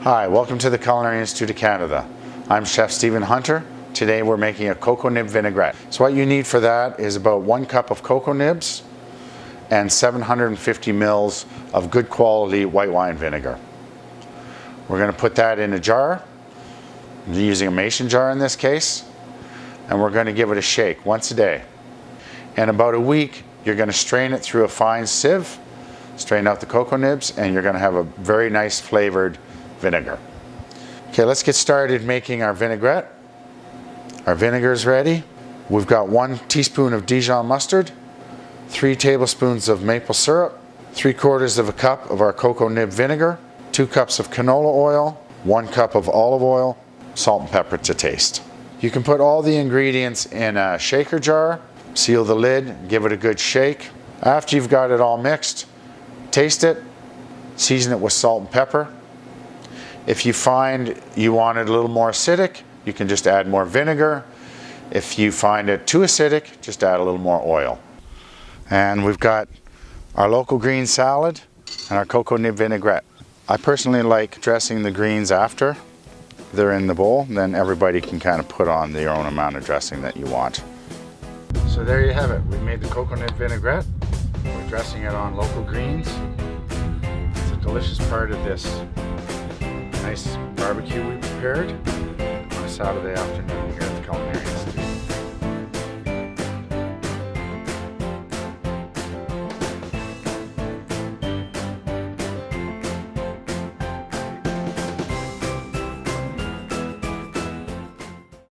Hi, welcome to the Culinary Institute of Canada. I'm Chef Stephen Hunter. Today we're making a cocoa nib vinaigrette. So what you need for that is about 1 cup of cocoa nibs and 750 mils of good quality white wine vinegar. We're going to put that in a jar, I'm using a mason jar in this case, and we're going to give it a shake once a day. In about a week, you're going to strain it through a fine sieve, strain out the cocoa nibs, and you're going to have a very nice flavored vinegar. Okay, let's get started making our vinaigrette. Our vinegar is ready. We've got 1 teaspoon of Dijon mustard, 3 tablespoons of maple syrup, 3/4 of a cup of our cocoa nib vinegar, 2 cups of canola oil, 1 cup of olive oil, salt and pepper to taste. You can put all the ingredients in a shaker jar, seal the lid, give it a good shake. After you've got it all mixed, taste it, season it with salt and pepper. If you find you want it a little more acidic, you can just add more vinegar. If you find it too acidic, just add a little more oil. And we've got our local green salad and our cocoa nib vinaigrette. I personally like dressing the greens after they're in the bowl, then everybody can kind of put on their own amount of dressing that you want. So there you have it. We made the cocoa nib vinaigrette. We're dressing it on local greens. It's a delicious part of this nice barbecue we prepared on a Saturday afternoon here at the Culinary Institute.